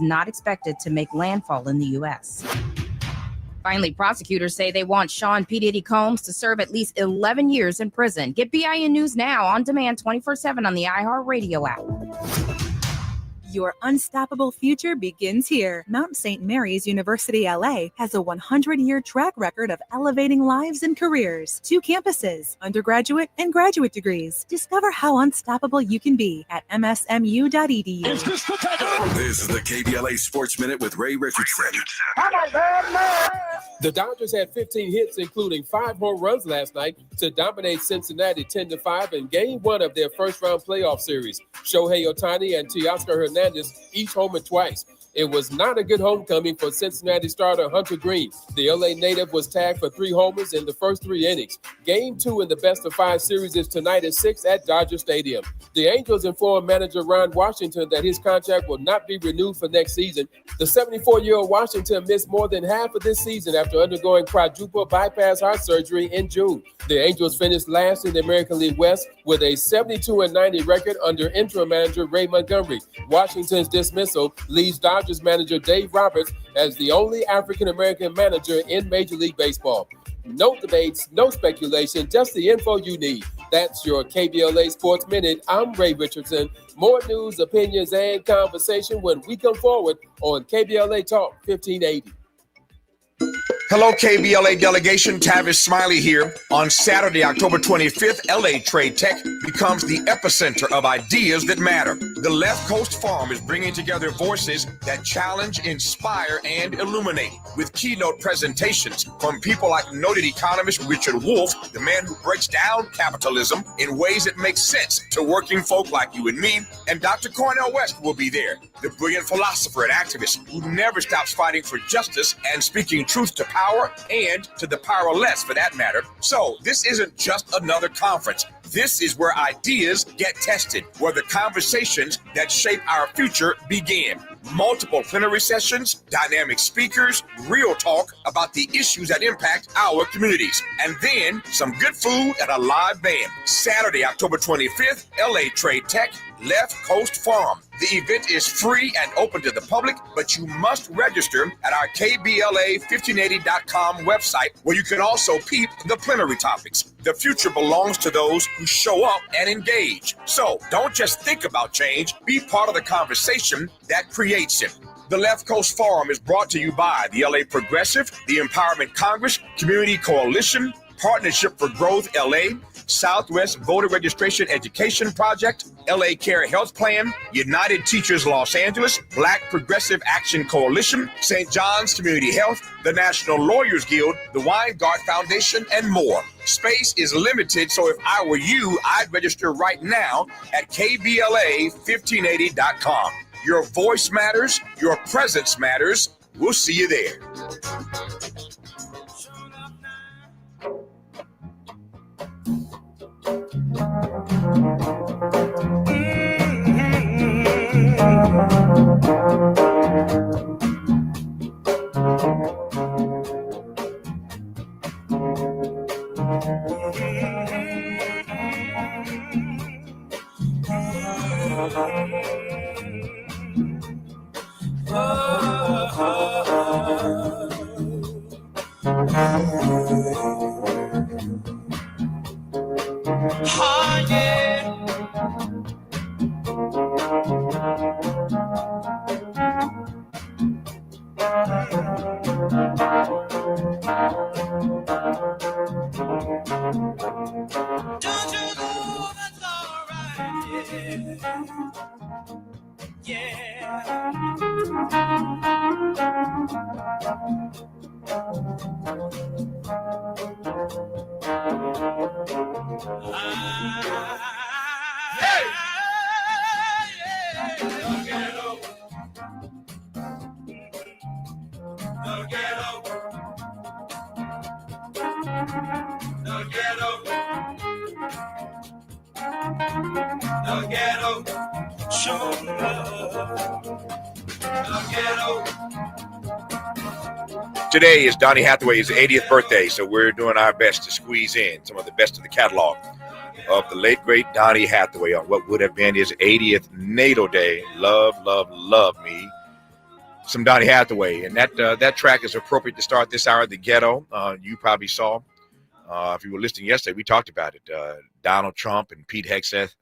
not expected to make landfall in the U.S. Finally, prosecutors say they want Sean P. Diddy Combs to serve at least 11 years in prison. Get BIN News now on demand 24/7 on the iHeartRadio app. Your unstoppable future begins here. Mount St. Mary's University LA has a 100-year track record of elevating lives and careers. 2 campuses, undergraduate and graduate degrees. Discover how unstoppable you can be at msmu.edu. This is the KBLA Sports Minute with Ray Richardson. The Dodgers had 15 hits, including 5 home runs last night to dominate Cincinnati 10-5 in Game 1 of their first-round playoff series. Shohei Ohtani and Teoscar Hernandez each homered twice. It was not a good homecoming for Cincinnati starter Hunter Green. The LA native was tagged for 3 homers in the first 3 innings. Game 2 in the best-of-5 series is tonight at 6 at Dodger Stadium. The Angels informed manager Ron Washington that his contract will not be renewed for next season. The 74-year-old Washington missed more than half of this season after undergoing quadruple bypass heart surgery in June. The Angels finished last in the American League West with a 72-90 record under interim manager Ray Montgomery. Washington's dismissal leaves Dodgers manager Dave Roberts as the only African-American manager in Major League Baseball. No debates, no speculation, just the info you need. That's your KBLA Sports Minute. I'm Ray Richardson. More news, opinions, and conversation when we come forward on KBLA Talk 1580. Hello, KBLA delegation. Tavis, Smiley here. On Saturday, October 25th, LA Trade Tech becomes the epicenter of ideas that matter. The Left Coast Forum is bringing together voices that challenge, inspire, and illuminate with keynote presentations from people like noted economist Richard Wolff, the man who breaks down capitalism in ways that make sense to working folk like you and me, and Dr. Cornel West will be there, the brilliant philosopher and activist who never stops fighting for justice and speaking truth to power and to the powerless for that matter. So this isn't just another conference. This is where ideas get tested, where the conversations that shape our future begin. Multiple plenary sessions, dynamic speakers, real talk about the issues that impact our communities, and then some good food and a live band. Saturday, October 25th, LA Trade Tech, Left Coast Forum. The event is free and open to the public, but you must register at our KBLA1580.com website, where you can also peep the plenary topics. The future belongs to those who show up and engage. So don't just think about change, be part of the conversation that creates it. The Left Coast Forum is brought to you by the LA Progressive, the Empowerment Congress, Community Coalition, Partnership for Growth LA, Southwest Voter Registration Education Project, LA Care Health Plan, United Teachers Los Angeles, Black Progressive Action Coalition, St. John's Community Health, the National Lawyers Guild, the Weingart Foundation, and more. Space is limited, so if I were you, I'd register right now at KBLA1580.com. Your voice matters, your presence matters. We'll see you there. Today is Donny Hathaway's 80th birthday, so we're doing our best to squeeze in some of the best of the catalog of the late, great Donny Hathaway on what would have been his 80th natal day. Love, love, love me. some Donny Hathaway, and that track is appropriate to start this hour. The Ghetto, you probably saw. If you were listening yesterday, we talked about it. Donald Trump and Pete Hegseth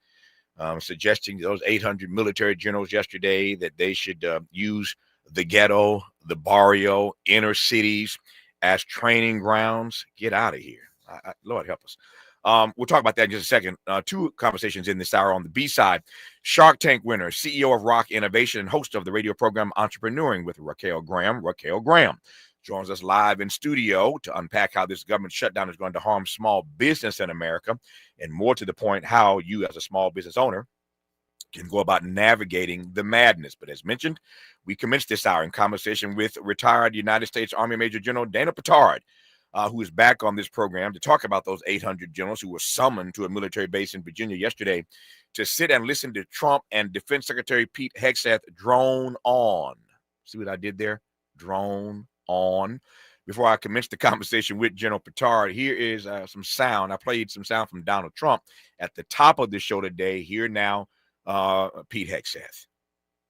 suggesting to those 800 military generals yesterday that they should use the ghetto, the barrio, inner cities as training grounds. Get out of here. Lord help us. We'll talk about that in just a second. Two conversations in this hour. On the B side, Shark Tank winner, CEO of Roq Innovation, and host of the radio program Entrepreneuring with Raquel Graham. Raquel Graham joins us live in studio to unpack how this government shutdown is going to harm small business in America, and more to the point, how you as a small business owner can go about navigating the madness. But as mentioned, we commenced this hour in conversation with retired United States Army Major General Dana Pittard, who is back on this program to talk about those 800 generals who were summoned to a military base in Virginia yesterday to sit and listen to Trump and Defense Secretary Pete Hegseth drone on. See what I did there? Drone on. Before I commence the conversation with General Pittard, here is some sound. I played some sound from Donald Trump at the top of the show today. Here now, Pete Hegseth.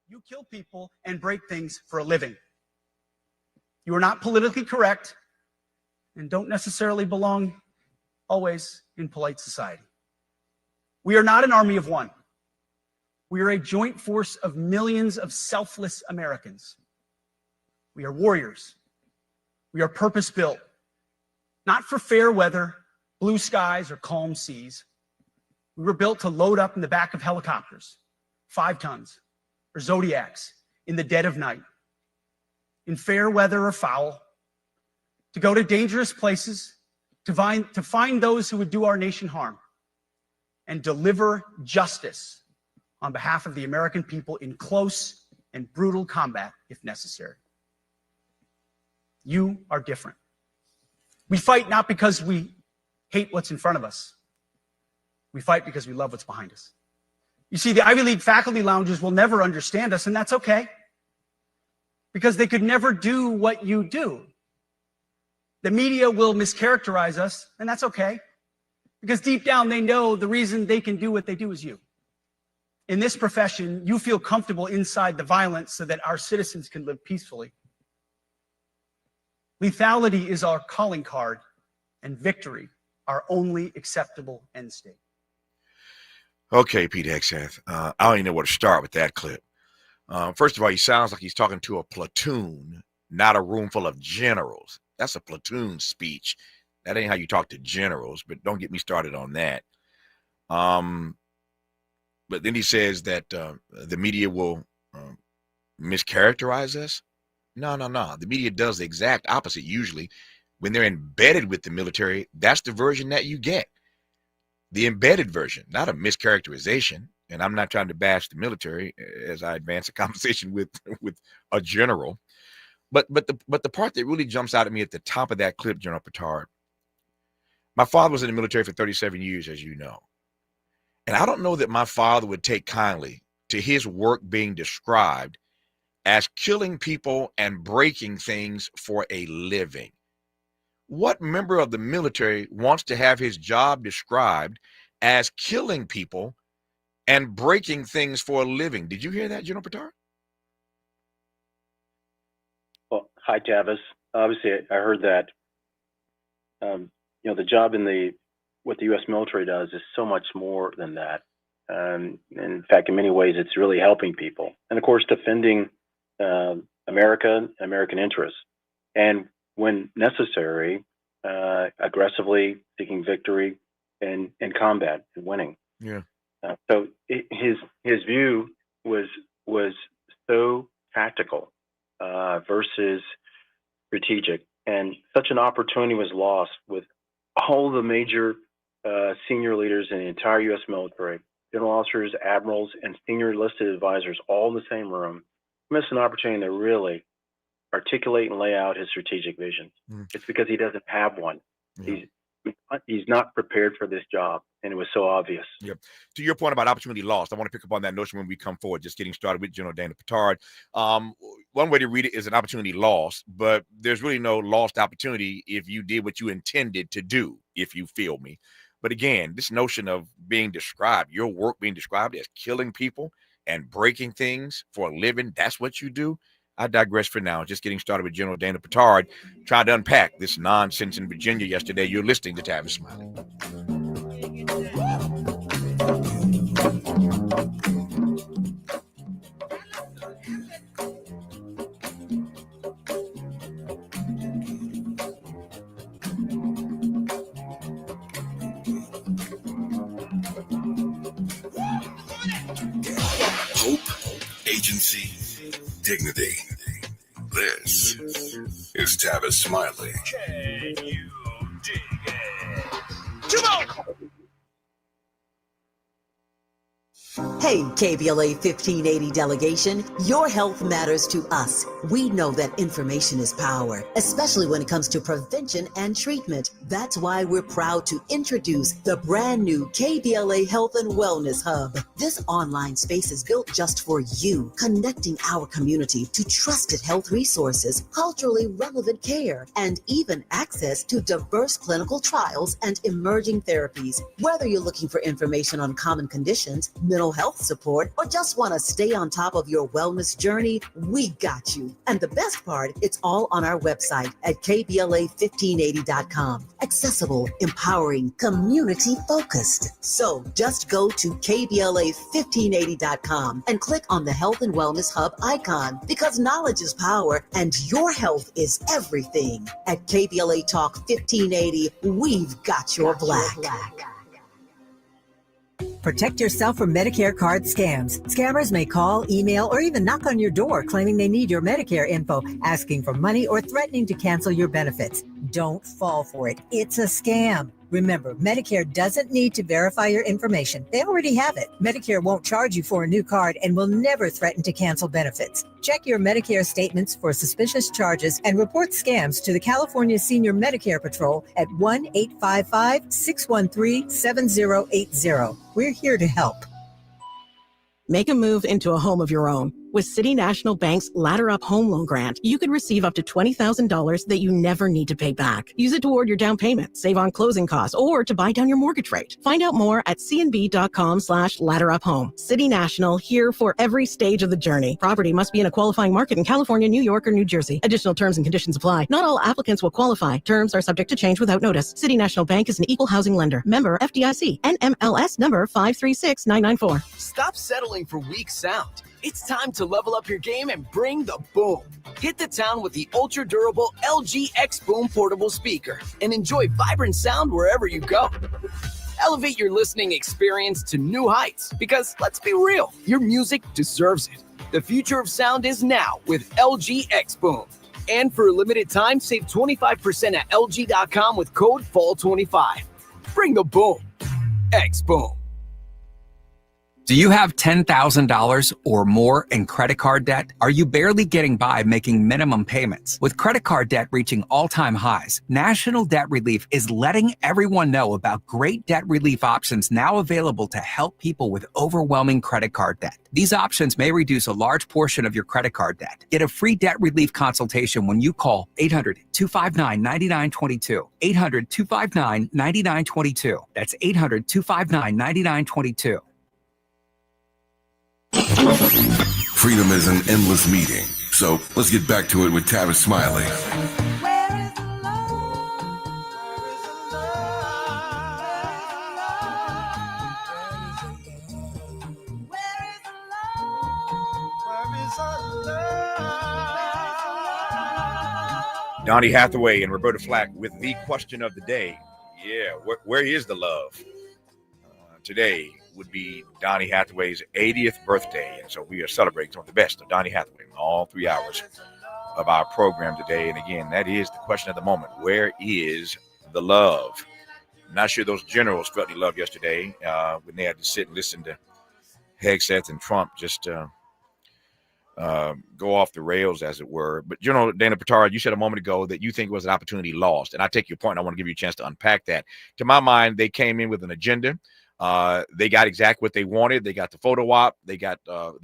You kill people and break things for a living. You are not politically correct and don't necessarily belong always in polite society. We are not an army of one. We are a joint force of millions of selfless Americans. We are warriors. We are purpose-built, not for fair weather, blue skies, or calm seas. We were built to load up in the back of helicopters, 5 tons, or Zodiacs in the dead of night, in fair weather or foul, to go to dangerous places, to find those who would do our nation harm, and deliver justice on behalf of the American people in close and brutal combat if necessary. You are different. We fight not because we hate what's in front of us. We fight because we love what's behind us. You see, the Ivy League faculty lounges will never understand us, and that's okay, because they could never do what you do. The media will mischaracterize us, and that's okay, because deep down they know the reason they can do what they do is you. In this profession, you feel comfortable inside the violence so that our citizens can live peacefully. Lethality is our calling card, and victory our only acceptable end state. Okay, Pete Hegseth. I don't even know where to start with that clip. First of all, he sounds like he's talking to a platoon, not a room full of generals. That's a platoon speech. That ain't how you talk to generals, but don't get me started on that. But then he says that the media will mischaracterize us. No. The media does the exact opposite usually. When they're embedded with the military, that's the version that you get. The embedded version, not a mischaracterization. And I'm not trying to bash the military as I advance a conversation with a general. But the part that really jumps out at me at the top of that clip, General Pittard, my father was in the military for 37 years, as you know. And I don't know that my father would take kindly to his work being described as killing people and breaking things for a living. What member of the military wants to have his job described as killing people and breaking things for a living? Did you hear that, General Pittard? Well, hi, Tavis. Obviously, I heard that. The job in what the U.S. military does is so much more than that. In fact, in many ways, it's really helping people, and of course, defending America and American interests, and when necessary, aggressively seeking victory in combat and winning. Yeah. So his view was so tactical versus strategic, and such an opportunity was lost with all the major senior leaders in the entire U.S. military, general officers, admirals, and senior enlisted advisors all in the same room. Missed an opportunity to really articulate and lay out his strategic vision. It's because he doesn't have one. Yeah. He's not prepared for this job, and it was so obvious. Yep. To your point about opportunity lost, I want to pick up on that notion when we come forward, just getting started with General Dana Pittard. One way to read it is an opportunity lost, but there's really no lost opportunity if you did what you intended to do, if you feel me. But again, this notion of being described, your work being described as killing people and breaking things for a living, that's what you do. I digress for now. Just getting started with General Dana Pittard, trying to unpack this nonsense in Virginia yesterday. You're listening to Tavis Smiley. Hope, agency, dignity. This is Tavis Smiley. Can you dig it? Come on! Hey, KBLA 1580 delegation, your health matters to us. We know that information is power, especially when it comes to prevention and treatment. That's why we're proud to introduce the brand new KBLA Health and Wellness Hub. This online space is built just for you, connecting our community to trusted health resources, culturally relevant care, and even access to diverse clinical trials and emerging therapies. Whether you're looking for information on common conditions, mental health support, or just want to stay on top of your wellness journey, we got you. And the best part, it's all on our website at KBLA1580.com. Accessible, empowering, community-focused. So just go to KBLA1580.com and click on the Health and Wellness Hub icon, because knowledge is power and your health is everything. At KBLA Talk 1580, we've got your black. Protect yourself from Medicare card scams. Scammers may call, email, or even knock on your door claiming they need your Medicare info, asking for money or threatening to cancel your benefits. Don't fall for it. It's a scam. Remember, Medicare doesn't need to verify your information. They already have it. Medicare won't charge you for a new card and will never threaten to cancel benefits. Check your Medicare statements for suspicious charges and report scams to the California Senior Medicare Patrol at 1-855-613-7080. We're here to help. Make a move into a home of your own. With City National Bank's Ladder Up Home Loan Grant, you can receive up to $20,000 that you never need to pay back. Use it toward your down payment, save on closing costs, or to buy down your mortgage rate. Find out more at cnb.com/ladderuphome. City National, here for every stage of the journey. Property must be in a qualifying market in California, New York, or New Jersey. Additional terms and conditions apply. Not all applicants will qualify. Terms are subject to change without notice. City National Bank is an equal housing lender. Member FDIC. NMLS number 536994. Stop settling for weak sound. It's time to level up your game and bring the boom. Hit the town with the ultra-durable LG X Boom portable speaker and enjoy vibrant sound wherever you go. Elevate your listening experience to new heights, because let's be real, your music deserves it. The future of sound is now with LG X Boom. And for a limited time, save 25% at LG.com with code FALL25. Bring the boom. X Boom. Do you have $10,000 or more in credit card debt? Are you barely getting by making minimum payments? With credit card debt reaching all-time highs, National Debt Relief is letting everyone know about great debt relief options now available to help people with overwhelming credit card debt. These options may reduce a large portion of your credit card debt. Get a free debt relief consultation when you call 800-259-9922. 800-259-9922. That's 800-259-9922. Freedom is an endless meeting. So let's get back to it with Tavis Smiley. Donnie Hathaway and Roberta Flack with the question of the day. Yeah, where is the love? Today would be Donnie Hathaway's 80th birthday, and so we are celebrating some of the best of Donnie Hathaway in all 3 hours of our program today. And again, that is the question of the moment. Where is the love? I'm not sure those generals felt any love yesterday when they had to sit and listen to Hegseth and Trump just go off the rails, as it were. But General Dana Pittard, you said a moment ago that you think it was an opportunity lost, and I take your point. I want to give you a chance to unpack that. To my mind, they came in with an agenda. They got exactly what they wanted. They got the photo op. They got the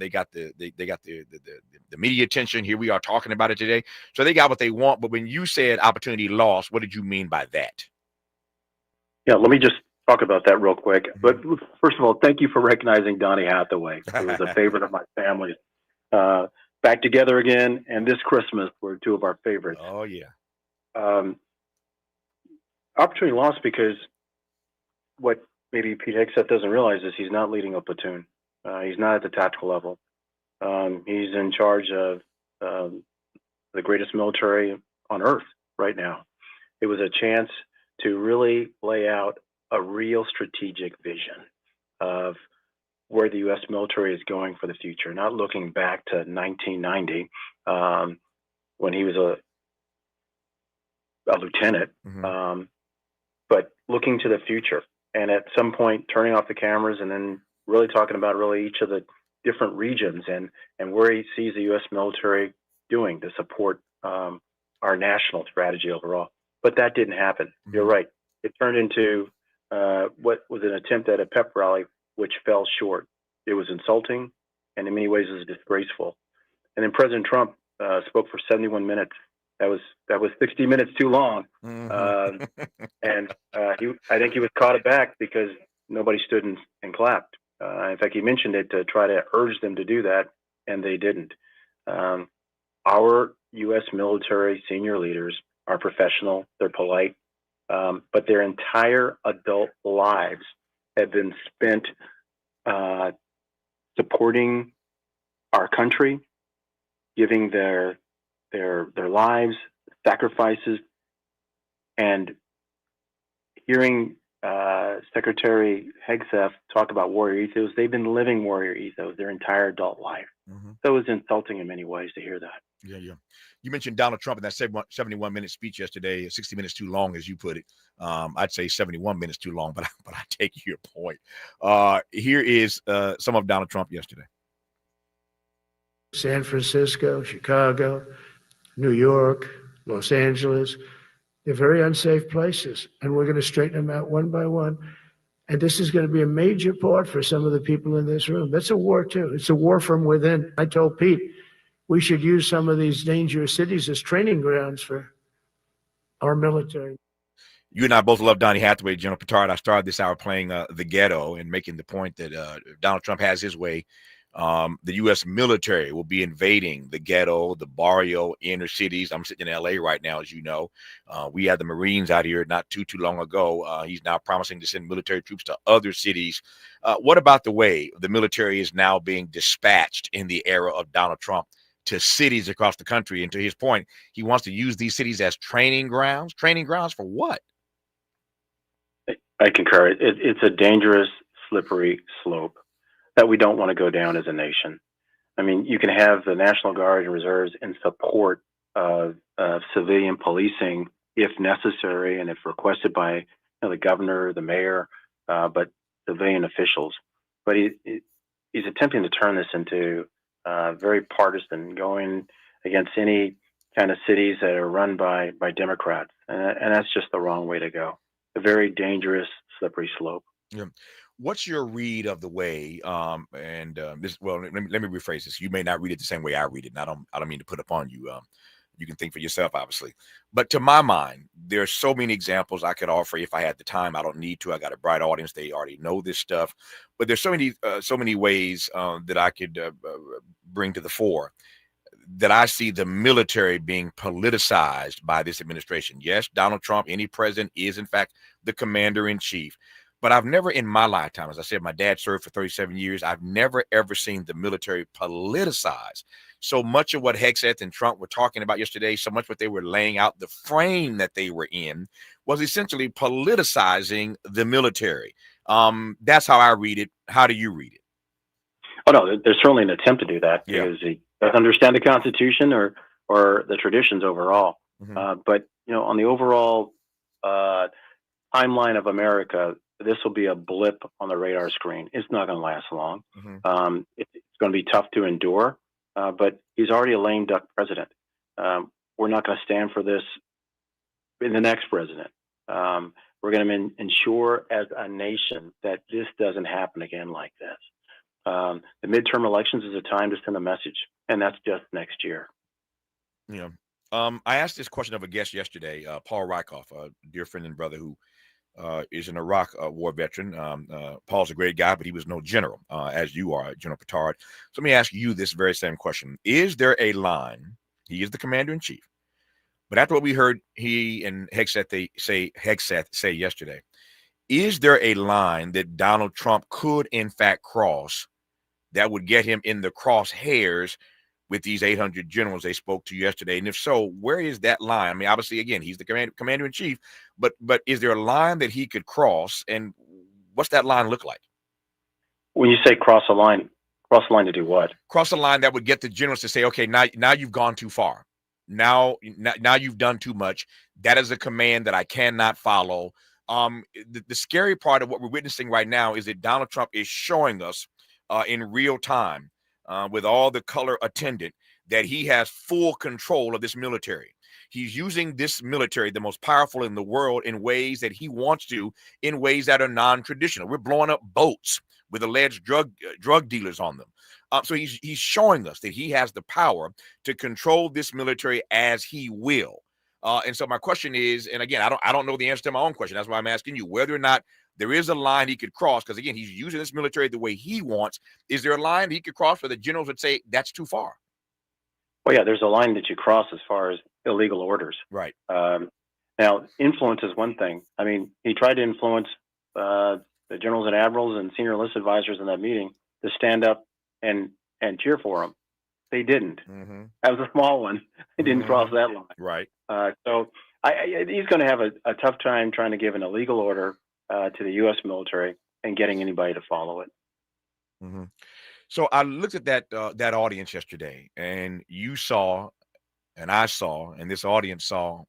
media attention. Here we are talking about it today. So they got what they want. But when you said opportunity lost, what did you mean by that? Yeah, let me just talk about that real quick. But first of all, thank you for recognizing Donnie Hathaway. He was a favorite of my family. Back Together Again and This Christmas were two of our favorites. Oh, yeah. Opportunity lost because what maybe Pete Hegseth doesn't realize is he's not leading a platoon. He's not at the tactical level. He's in charge of the greatest military on earth right now. It was a chance to really lay out a real strategic vision of where the U.S. military is going for the future, not looking back to 1990 when he was a lieutenant, but looking to the future. And at some point, turning off the cameras and then really talking about really each of the different regions and where he sees the U.S. military doing to support our national strategy overall. But that didn't happen. You're right. It turned into what was an attempt at a pep rally, which fell short. It was insulting, and in many ways, it was disgraceful. And then President Trump spoke for 71 minutes. That was 60 minutes too long, and I think he was caught aback because nobody stood and clapped. In fact, he mentioned it to try to urge them to do that, and they didn't. Our U.S. military senior leaders are professional, they're polite, but their entire adult lives have been spent supporting our country, giving their lives, sacrifices, and hearing Secretary Hegseth talk about warrior ethos. They've been living warrior ethos their entire adult life. So it was insulting in many ways to hear that. Yeah. You mentioned Donald Trump in that 71-minute speech yesterday, 60 minutes too long, as you put it. I'd say 71 minutes too long, but I take your point. Here is some of Donald Trump yesterday. San Francisco, Chicago, New York, Los Angeles, they're very unsafe places, and we're going to straighten them out one by one. And this is going to be a major part for some of the people in this room. That's a war, too. It's a war from within. I told Pete, we should use some of these dangerous cities as training grounds for our military. You and I both love Donnie Hathaway, General Pittard. I started this hour playing The Ghetto and making the point that if Donald Trump has his way, the U.S. military will be invading the ghetto, the barrio, inner cities. I'm sitting in L.A. right now, as you know. We had the Marines out here not too long ago. He's now promising to send military troops to other cities. What about the way the military is now being dispatched in the era of Donald Trump to cities across the country? And to his point, he wants to use these cities as training grounds. Training grounds for what? I concur. It's a dangerous, slippery slope that we don't want to go down as a nation. I mean, you can have the National Guard and Reserves in support of civilian policing if necessary and if requested by the governor, the mayor, but civilian officials. But he's attempting to turn this into very partisan, going against any kind of cities that are run by Democrats. And that's just the wrong way to go. A very dangerous, slippery slope. Yeah. What's your read of the way? Let me rephrase this. You may not read it the same way I read it, and I don't mean to put upon you. You can think for yourself, obviously. But to my mind, there are so many examples I could offer if I had the time. I don't need to. I got a bright audience; they already know this stuff. But there's so many ways that I could bring to the fore that I see the military being politicized by this administration. Yes, Donald Trump, any president, is in fact the commander in chief. But I've never in my lifetime, as I said, my dad served for 37 years. I've never, ever seen the military politicized. So much of what Hegseth and Trump were talking about yesterday, so much what they were laying out, the frame that they were in, was essentially politicizing the military. That's how I read it. How do you read it? Oh, no, there's certainly an attempt to do that because he doesn't understand the Constitution or the traditions overall. But, on the overall timeline of America, this will be a blip on the radar screen. It's not going to last long. It's going to be tough to endure, but he's already a lame duck president. We're not going to stand for this in the next president. We're going to ensure as a nation that this doesn't happen again like this. The midterm elections is a time to send a message, and that's just next year. I asked this question of a guest yesterday, Paul Rykoff, a dear friend and brother who is an Iraq war veteran. Paul's a great guy, but he was no general, as you are, General Pittard. So let me ask you this very same question. Is there a line? He is the commander-in-chief. But after what we heard he and Hegseth say yesterday, is there a line that Donald Trump could, in fact, cross that would get him in the crosshairs with these 800 generals they spoke to yesterday? And if so, where is that line? I mean, obviously, again, he's the commander-in-chief, but is there a line that he could cross, and what's that line look like? When you say cross the line to do what? Cross the line that would get the generals to say, okay, now you've gone too far. Now you've done too much. That is a command that I cannot follow. The scary part of what we're witnessing right now is that Donald Trump is showing us in real time with all the color attendant that he has full control of this military. He's using this military, the most powerful in the world, in ways that he wants to, in ways that are non-traditional. We're blowing up boats with alleged drug dealers on them. So he's showing us that he has the power to control this military as he will. And so my question is, and again, I don't know the answer to my own question. That's why I'm asking you whether or not there is a line he could cross, because again, he's using this military the way he wants. Is there a line he could cross where the generals would say that's too far? Well, yeah, there's a line that you cross as far as illegal orders. Right. Now, influence is one thing. I mean, he tried to influence the generals and admirals and senior enlisted advisors in that meeting to stand up and cheer for him. They didn't. Mm-hmm. That was a small one. They didn't cross that line. Right. So he's going to have a tough time trying to give an illegal order to the U.S. military and getting anybody to follow it. Mm-hmm. So I looked at that audience yesterday, and you saw, and I saw, and this audience saw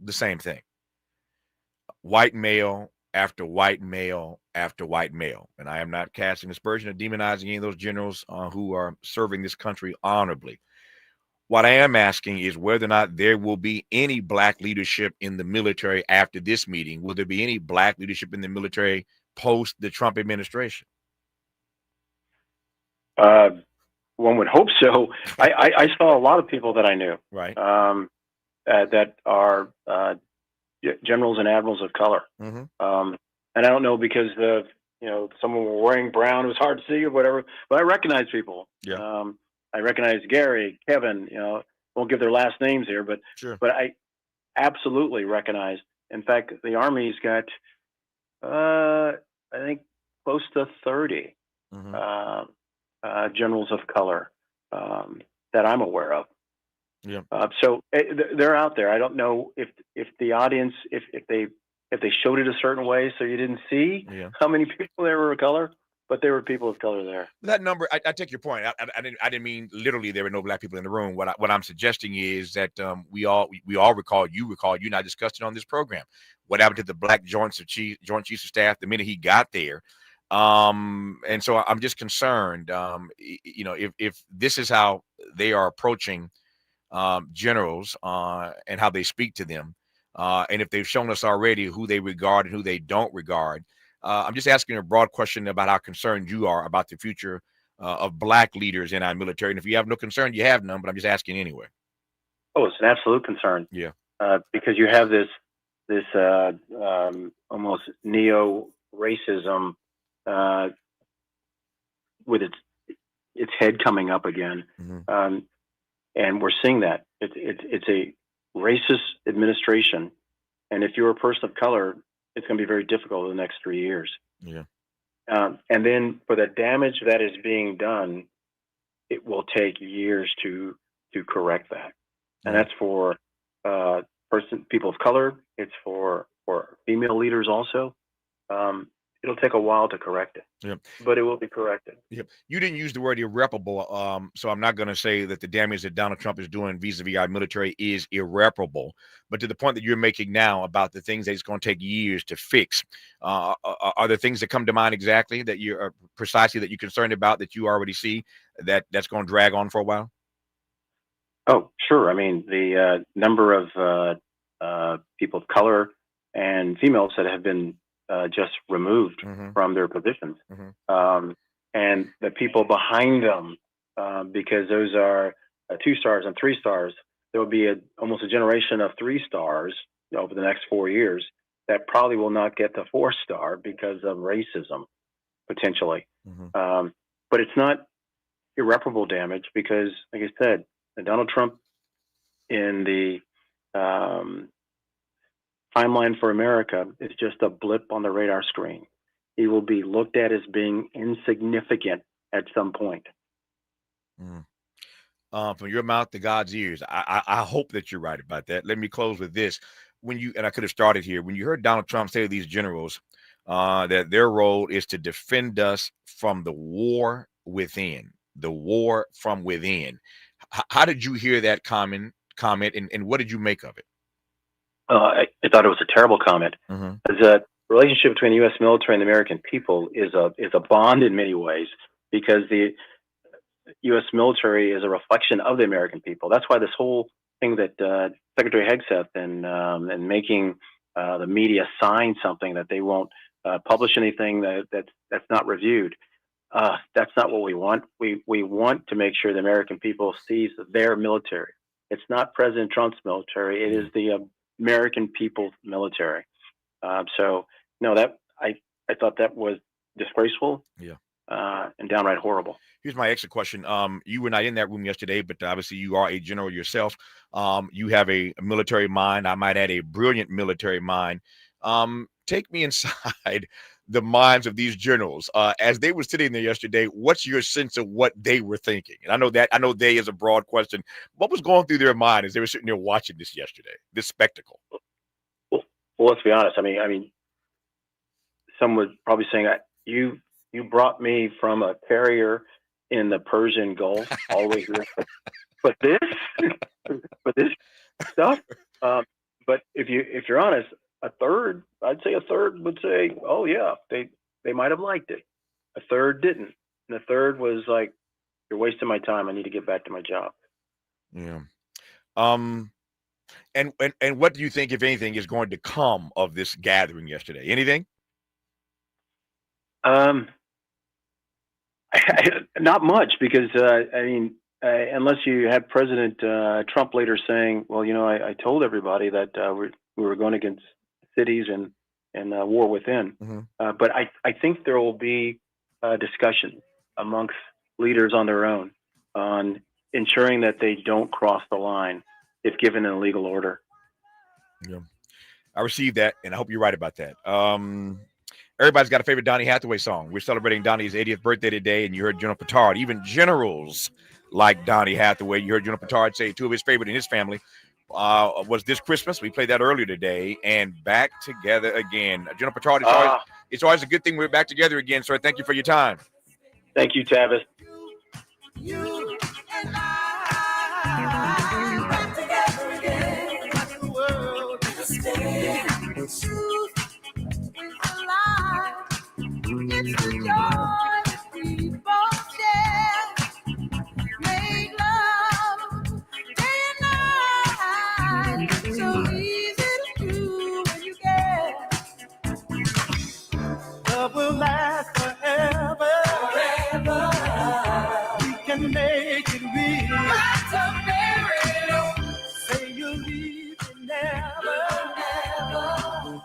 the same thing. White male after white male after white male. And I am not casting aspersion or demonizing any of those generals who are serving this country honorably. What I am asking is whether or not there will be any black leadership in the military after this meeting. Will there be any black leadership in the military post the Trump administration? One would hope so. I saw a lot of people that I knew, right, that are generals and admirals of color. Mm-hmm. And I don't know because some were wearing brown. It was hard to see or whatever, but I recognize people. Yeah. I recognize Gary, Kevin. Won't give their last names here, but sure. But I absolutely recognize. In fact, the Army's got, I think, close to 30 generals of color that I'm aware of. Yeah. So they're out there. I don't know if the audience, if they showed it a certain way so you didn't see how many people there were of color, but there were people of color there. That number, I take your point. I didn't mean literally there were no black people in the room. What I'm suggesting is that we all recall, you and I discussed it on this program. What happened to the black Joint Chiefs of Staff the minute he got there? And so I'm just concerned, if this is how they are approaching generals and how they speak to them, and if they've shown us already who they regard and who they don't regard. I'm just asking a broad question about how concerned you are about the future of black leaders in our military. And if you have no concern, you have none, but I'm just asking anyway. Oh, it's an absolute concern. Yeah. Because you have this almost neo-racism with its head coming up again. Mm-hmm. And we're seeing that. It's a racist administration. And if you're a person of color, it's going to be very difficult in the next 3 years. Yeah. And then for the damage that is being done, it will take years to correct that. And that's for people of color. It's for female leaders also. It'll take a while to correct it. Yep. But it will be corrected. Yep. You didn't use the word irreparable, so I'm not going to say that the damage that Donald Trump is doing vis-a-vis our military is irreparable. But to the point that you're making now about the things that it's going to take years to fix, are there things that come to mind exactly that you're precisely that you're concerned about that you already see that's going to drag on for a while? Oh, sure. I mean, the number of people of color and females that have been just removed from their positions, and the people behind them, because those are 2 stars and 3 stars. There will be almost a generation of 3 stars over the next 4 years that probably will not get the 4-star because of racism, potentially. But it's not irreparable damage because, like I said, Donald Trump in the timeline for America is just a blip on the radar screen. He will be looked at as being insignificant at some point. From your mouth to God's ears. I hope that you're right about that. Let me close with this. And I could have started here, when you heard Donald Trump say to these generals that their role is to defend us from the war within, how did you hear that comment, and what did you make of it? I thought it was a terrible comment. The relationship between the U.S. military and the American people is a bond in many ways, because the U.S. military is a reflection of the American people. That's why this whole thing that Secretary Hegseth and making the media sign something that they won't publish anything that's not reviewed. That's not what we want. We want to make sure the American people sees their military. It's not President Trump's military. It is the American people's military. So no, that I thought that was disgraceful. And downright horrible. Here's my extra question. You were not in that room yesterday, but obviously you are a general yourself. You have a military mind. I might add a brilliant military mind. Take me inside the minds of these generals. As they were sitting there yesterday, what's your sense of what they were thinking? And I know they is a broad question. What was going through their mind as they were sitting there watching this yesterday, this spectacle? Well, let's be honest. I mean, some would probably saying that you brought me from a carrier in the Persian Gulf all the way here, but this stuff. But if you're honest, I'd say a third would say, oh yeah, they might have liked it. A third didn't, and a third was like, you're wasting my time. I need to get back to my job. Yeah. And what do you think, if anything, is going to come of this gathering yesterday? Anything? Not much, because unless you had President Trump later saying, well, I told everybody that we were going against cities and war within. But I think there will be discussion amongst leaders on their own on ensuring that they don't cross the line if given an illegal order. Yeah, I received that, and I hope you're right about that. Everybody's got a favorite Donny Hathaway song. We're celebrating Donny's 80th birthday today, and you heard General Pittard. Even generals like Donny Hathaway. You heard General Pittard say two of his favorite in his family was This Christmas. We played that earlier today, and Back Together Again. General Pittard, it's always a good thing we're back together again, sir. Thank you for your time. Thank you, Tavis. You and I back together again. The world is truth is alive. It's the joy that we both share. Make love day and night. So easy to do when you care. Love will last forever. We can make it real. Lots of marriage. Say you'll leave me never.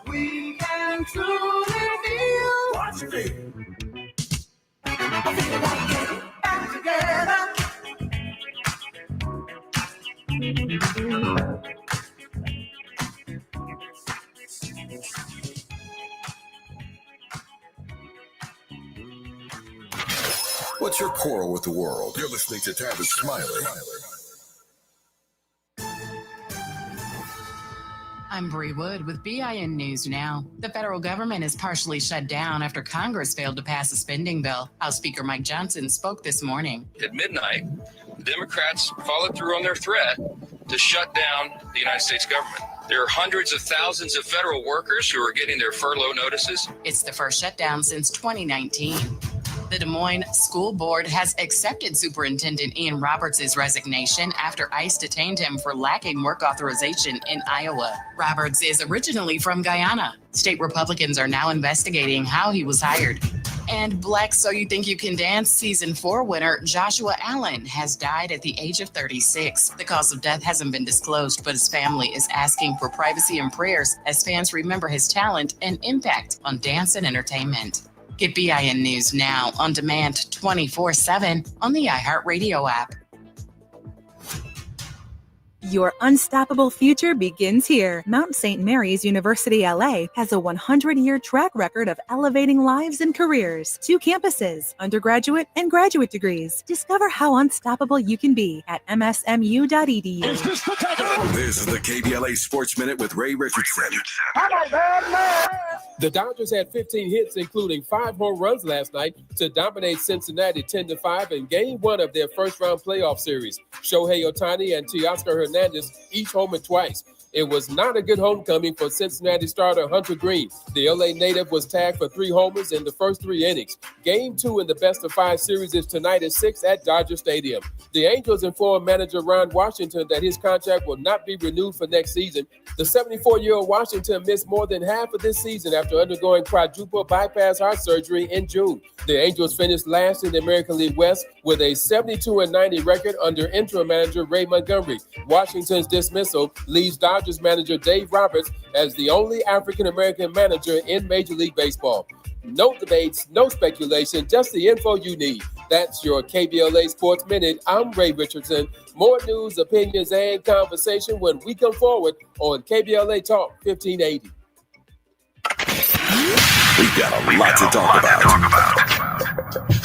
We can truly feel. Watch me. I feel like getting back together. What's your quarrel with the world? You're listening to Tavis Smiley. I'm Bree Wood with BIN News Now. The federal government is partially shut down after Congress failed to pass a spending bill. House Speaker Mike Johnson spoke this morning. At midnight, the Democrats followed through on their threat to shut down the United States government. There are hundreds of thousands of federal workers who are getting their furlough notices. It's the first shutdown since 2019. The Des Moines School Board has accepted Superintendent Ian Roberts' resignation after ICE detained him for lacking work authorization in Iowa. Roberts is originally from Guyana. State Republicans are now investigating how he was hired. And Black So You Think You Can Dance Season 4 winner Joshua Allen has died at the age of 36. The cause of death hasn't been disclosed, but his family is asking for privacy and prayers as fans remember his talent and impact on dance and entertainment. Get BIN News now on demand 24/7 on the iHeartRadio app. Your unstoppable future begins here. Mount St. Mary's University LA has a 100-year track record of elevating lives and careers. 2 campuses, undergraduate and graduate degrees. Discover how unstoppable you can be at msmu.edu. This is the KBLA Sports Minute with Ray Richardson. The Dodgers had 15 hits, including 5 home runs last night to dominate Cincinnati 10-5 in Game 1 of their first-round playoff series. Shohei Ohtani and Teoscar Hernandez each homered twice. It was not a good homecoming for Cincinnati starter Hunter Green. The LA native was tagged for 3 homers in the first 3 innings. Game 2 in the best-of-5 series is tonight at 6 at Dodger Stadium. The Angels informed manager Ron Washington that his contract will not be renewed for next season. The 74-year-old Washington missed more than half of this season after undergoing quadruple bypass heart surgery in June. The Angels finished last in the American League West with a 72-90 record under interim manager Ray Montgomery. Washington's dismissal leaves Dodgers manager Dave Roberts as the only African-American manager in Major League Baseball. No debates, no speculation, just the info you need. That's your KBLA Sports Minute. I'm Ray Richardson. More news, opinions, and conversation when we come forward on KBLA Talk 1580. We've got a lot to talk about.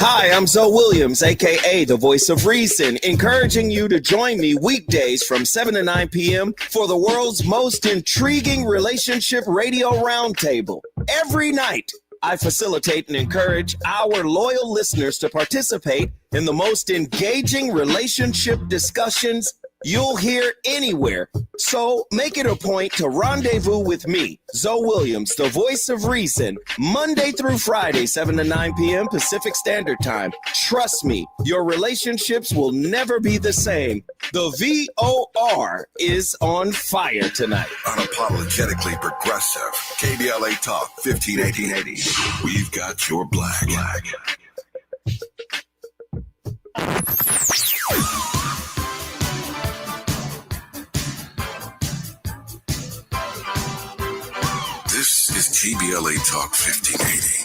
Hi, I'm Zoe Williams, a.k.a. the Voice of Reason, encouraging you to join me weekdays from 7 to 9 p.m. for the world's most intriguing relationship radio roundtable. Every night, I facilitate and encourage our loyal listeners to participate in the most engaging relationship discussions you'll hear anywhere. So make it a point to rendezvous with me, Zoe Williams, the Voice of Reason, Monday through Friday, 7 to 9 p.m. Pacific Standard Time. Trust me, your relationships will never be the same. The VOR is on fire tonight. Unapologetically progressive. KBLA Talk 1580. We've got your black. This is KBLA Talk 1580.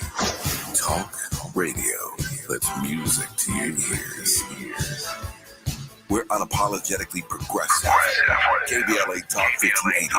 Talk radio. That's music to your ears. We're unapologetically progressive. KBLA Talk 1580.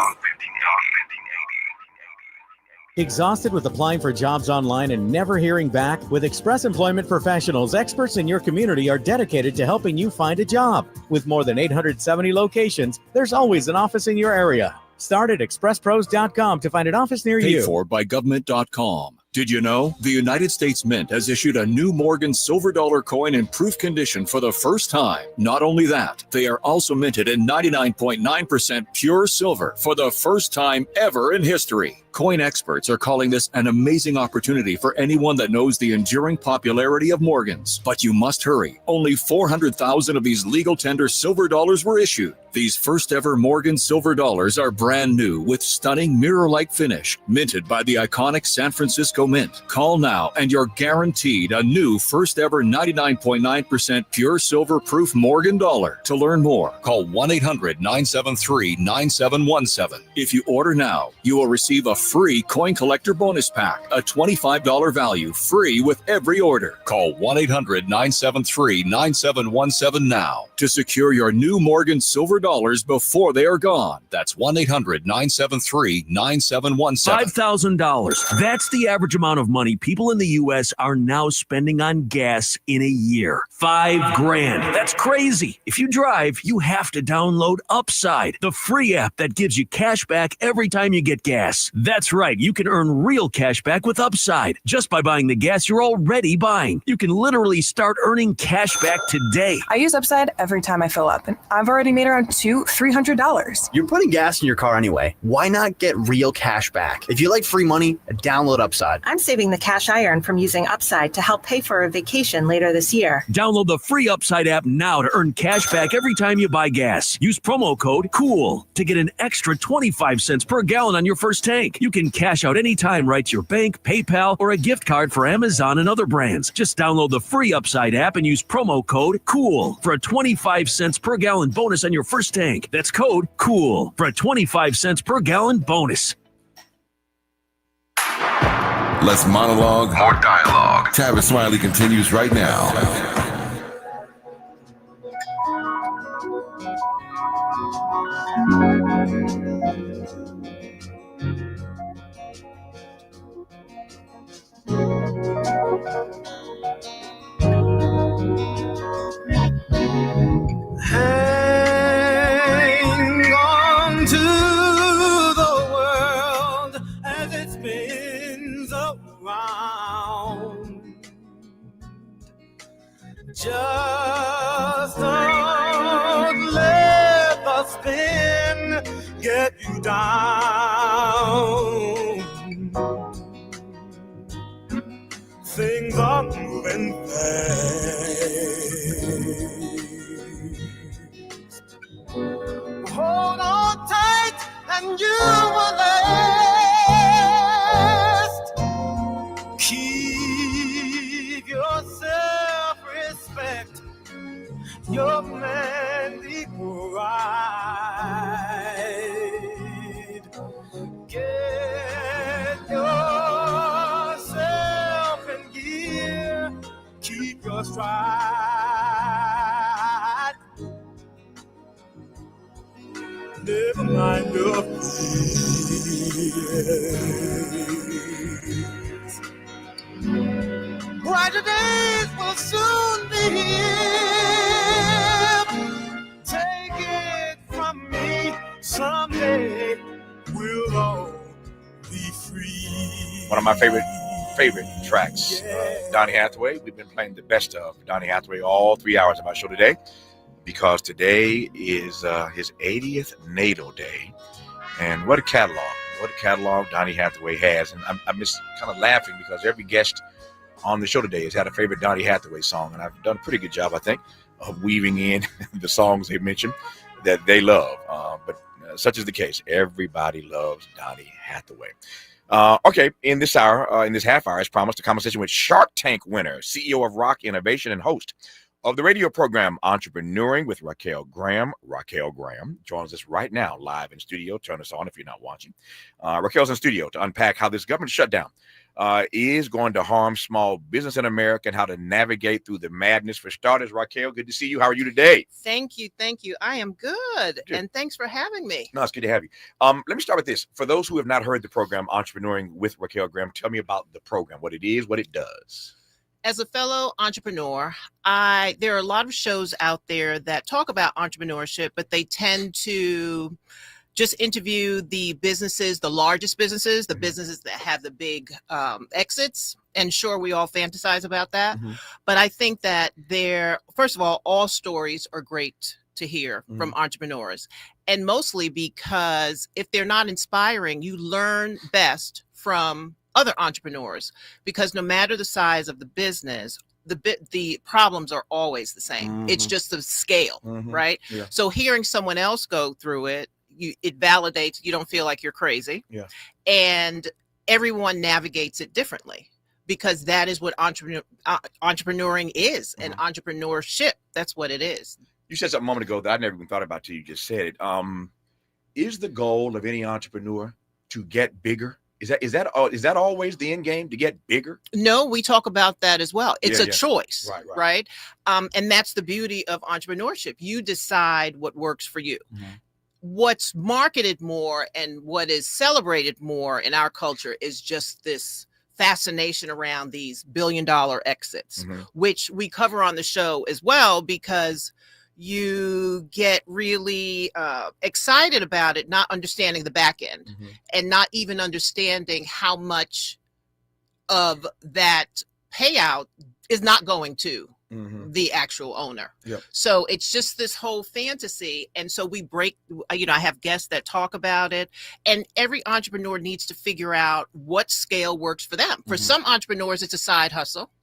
Exhausted with applying for jobs online and never hearing back? With Express Employment Professionals, experts in your community are dedicated to helping you find a job. With more than 870 locations, there's always an office in your area. Start at expresspros.com to find an office near you. Paid for by government.com. Did you know the United States Mint has issued a new Morgan silver dollar coin in proof condition for the first time? Not only that, they are also minted in 99.9% pure silver for the first time ever in history. Coin experts are calling this an amazing opportunity for anyone that knows the enduring popularity of Morgans. But you must hurry. Only 400,000 of these legal tender silver dollars were issued. These first ever Morgan silver dollars are brand new with stunning mirror-like finish, minted by the iconic San Francisco Mint. Call now and you're guaranteed a new first ever 99.9% pure silver proof Morgan dollar. To learn more, call 1-800-973-9717. If you order now, you will receive a free coin collector bonus pack, a $25 value, free with every order. Call 1-800-973-9717 now to secure your new Morgan silver dollars before they are gone. That's 1-800-973-9717. $5,000. That's the average amount of money people in the U.S. are now spending on gas in a year. $5,000. That's crazy. If you drive, you have to download Upside, the free app that gives you cash back every time you get gas. That's right. You can earn real cash back with Upside just by buying the gas you're already buying. You can literally start earning cash back today. I use Upside every time I fill up, and I've already made around $200-$300. You're putting gas in your car anyway. Why not get real cash back? If you like free money, download Upside. I'm saving the cash I earn from using Upside to help pay for a vacation later this year. Download the free Upside app now to earn cash back every time you buy gas. Use promo code COOL to get an extra 25 cents per gallon on your first tank. You can cash out anytime right to your bank, PayPal, or a gift card for Amazon and other brands. Just download the free Upside app and use promo code COOL for a 25 cents per gallon bonus on your first tank. That's code COOL for a 25 cents per gallon bonus. Less monologue, more dialogue. Tavis Smiley continues right now. Hang on to the world as it spins around. Just don't let the spin get you down. Things are moving fast. Hold on tight and you will last. Keep your self-respect, your manly pride. Get yourself in gear, keep your stride. Never mind your fears. Brighter days will soon be here. Take it from me, someday we'll all be free. One of my favorite tracks, Donny Hathaway. We've been playing the best of Donny Hathaway all 3 hours of our show today, because today is his 80th natal day. And what a catalog Donny Hathaway has. And I'm just kind of laughing because every guest on the show today has had a favorite Donny Hathaway song. And I've done a pretty good job, I think, of weaving in the songs they mentioned that they love. But such is the case. Everybody loves Donny Hathaway. Okay, in this hour, in this half hour, as promised, a conversation with Shark Tank winner, CEO of Roq Innovation and host of the radio program Entrepreneuring with Raquel Graham. Raquel Graham joins us right now live in studio. Turn us on if you're not watching. Raquel's in studio to unpack how this government shutdown is going to harm small business in America and how to navigate through the madness. For starters, Raquel, good to see you. How are you today? Thank you. I am good. And thanks for having me. No, it's good to have you. Let me start with this. For those who have not heard the program Entrepreneuring with Raquel Graham, tell me about the program, what it is, what it does. As a fellow entrepreneur, there are a lot of shows out there that talk about entrepreneurship, but they tend to just interview the businesses, the largest businesses, the businesses that have the big exits. And sure, we all fantasize about that. But I think that first of all stories are great to hear from entrepreneurs. And mostly because if they're not inspiring, you learn best from other entrepreneurs, because no matter the size of the business, the problems are always the same. It's just the scale, right? Yeah. So hearing someone else go through it, it validates, you don't feel like you're crazy. Yeah. And everyone navigates it differently, because that is what entrepreneuring is, and entrepreneurship. That's what it is. You said something a moment ago that I never even thought about till you just said it. Is the goal of any entrepreneur to get bigger? Is that always the end game, to get bigger? No, we talk about that as well. It's a choice, right? And that's the beauty of entrepreneurship. You decide what works for you. What's marketed more and what is celebrated more in our culture is just this fascination around these billion-dollar exits, which we cover on the show as well, because you get really excited about it, not understanding the back end and not even understanding how much of that payout is not going to the actual owner. Yep. So it's just this whole fantasy. And so we break, I have guests that talk about it, and every entrepreneur needs to figure out what scale works for them. For some entrepreneurs, it's a side hustle.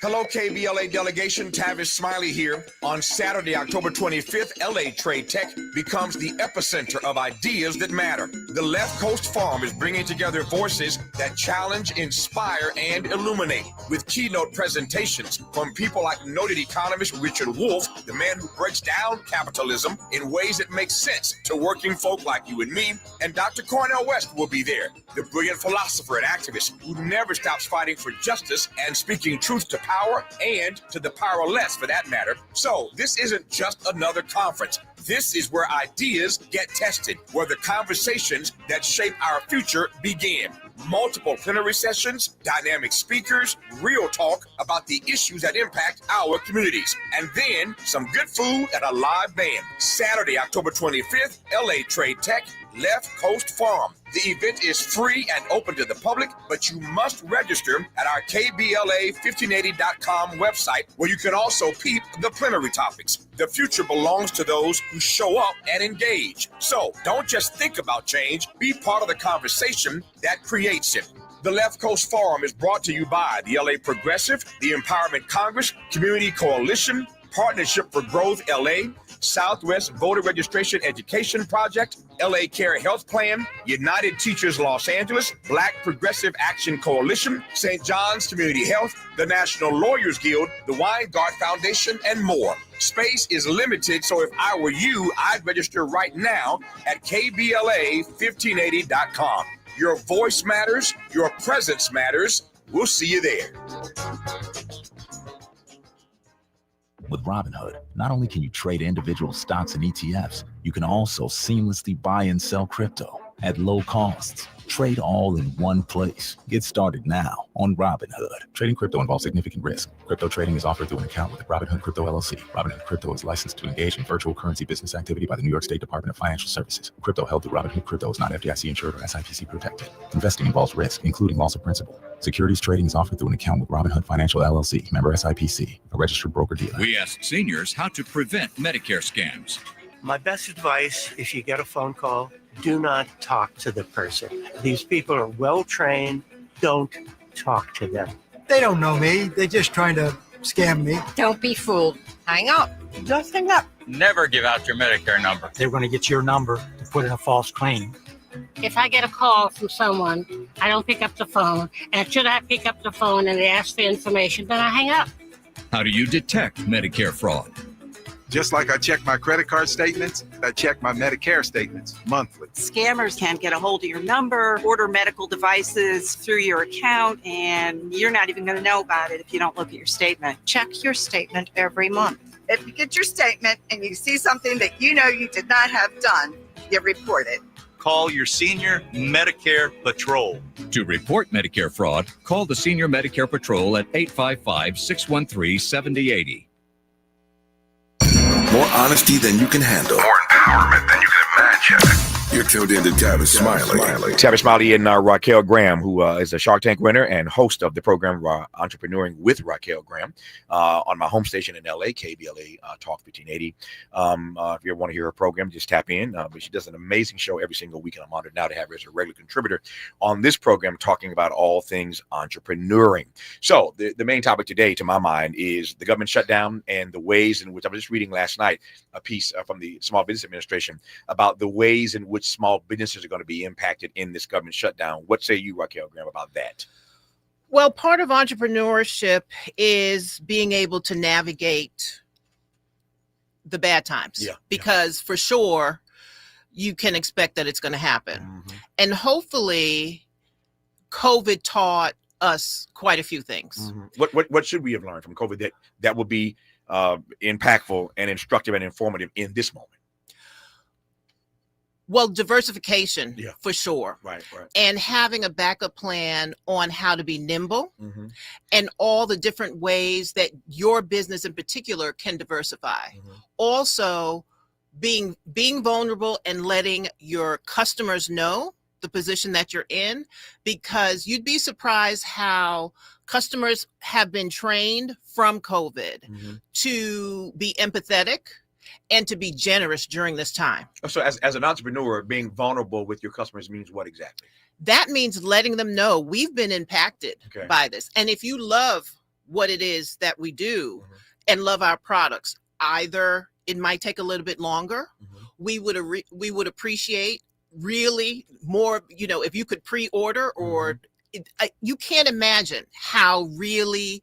Hello, KBLA delegation. Tavis Smiley here. On Saturday, October 25th, LA Trade Tech becomes the epicenter of ideas that matter. The Left Coast Forum is bringing together voices that challenge, inspire, and illuminate, with keynote presentations from people like noted economist Richard Wolff, the man who breaks down capitalism in ways that make sense to working folk like you and me, and Dr. Cornel West will be there, the brilliant philosopher and activist who never stops fighting for justice and speaking truth to power and to the powerless, for that matter. So this isn't just another conference. This is where ideas get tested, where the conversations that shape our future begin. Multiple plenary sessions, dynamic speakers, real talk about the issues that impact our communities, and then some good food and a live band. Saturday, October 25th, LA Trade Tech, Left Coast Forum. The event is free and open to the public, but you must register at our KBLA1580.com website, where you can also peep the plenary topics. The future belongs to those who show up and engage. So don't just think about change, be part of the conversation that creates it. The Left Coast Forum is brought to you by the LA Progressive, the Empowerment Congress, Community Coalition, Partnership for Growth LA, Southwest Voter Registration Education Project, LA Care Health Plan, United Teachers Los Angeles, Black Progressive Action Coalition, St. John's Community Health, the National Lawyers Guild, the Weingart Foundation, and more. Space is limited, so if I were you, I'd register right now at KBLA1580.com. Your voice matters, your presence matters. We'll see you there. With Robinhood, not only can you trade individual stocks and ETFs, you can also seamlessly buy and sell crypto at low costs. Trade all in one place. Get started now on Robinhood. Trading crypto involves significant risk. Crypto trading is offered through an account with Robinhood Crypto LLC. Robinhood Crypto is licensed to engage in virtual currency business activity by the New York State Department of Financial Services. Crypto held through Robinhood Crypto is not FDIC insured or SIPC protected. Investing involves risk, including loss of principal. Securities trading is offered through an account with Robinhood Financial LLC, member SIPC, a registered broker-dealer. We asked seniors how to prevent Medicare scams. My best advice, if you get a phone call, do not talk to the person. These people are well-trained. Don't talk to them. They don't know me. They're just trying to scam me. Don't be fooled. Hang up. Just hang up. Never give out your Medicare number. They're going to get your number to put in a false claim. If I get a call from someone, I don't pick up the phone. And should I pick up the phone and they ask for information, then I hang up. How do you detect Medicare fraud? Just like I check my credit card statements, I check my Medicare statements monthly. Scammers can get a hold of your number, order medical devices through your account, and you're not even going to know about it if you don't look at your statement. Check your statement every month. If you get your statement and you see something that you know you did not have done, you report it. Call your senior Medicare Patrol. To report Medicare fraud, call the Senior Medicare Patrol at 855-613-7080. More honesty than you can handle. More empowerment than you can imagine. You're tuned in to Tavis Smiley. Tavis Smiley and Raquel Graham, who is a Shark Tank winner and host of the program Entrepreneuring with Raquel Graham on my home station in LA, KBLA Talk 1580. If you ever want to hear her program, just tap in. But she does an amazing show every single week, and I'm honored now to have her as a regular contributor on this program, talking about all things entrepreneuring. So the main topic today, to my mind, is the government shutdown and the ways in which I was just reading last night a piece from the Small Business Administration about the ways in which small businesses are going to be impacted in this government shutdown. What say you, Raquel Graham, about that? Well, part of entrepreneurship is being able to navigate the bad times. Because for sure, you can expect that it's going to happen. Mm-hmm. And hopefully, COVID taught us quite a few things. Mm-hmm. What should we have learned from COVID that would be impactful and instructive and informative in this moment? Well, diversification, for sure. Right. And having a backup plan on how to be nimble and all the different ways that your business in particular can diversify. Also, being vulnerable and letting your customers know the position that you're in, because you'd be surprised how customers have been trained from COVID to be empathetic and to be generous during this time. So as an entrepreneur, being vulnerable with your customers means what exactly? That means letting them know we've been impacted by this. And if you love what it is that we do and love our products. Either it might take a little bit longer. We would appreciate really more, if you could pre-order or you can't imagine how really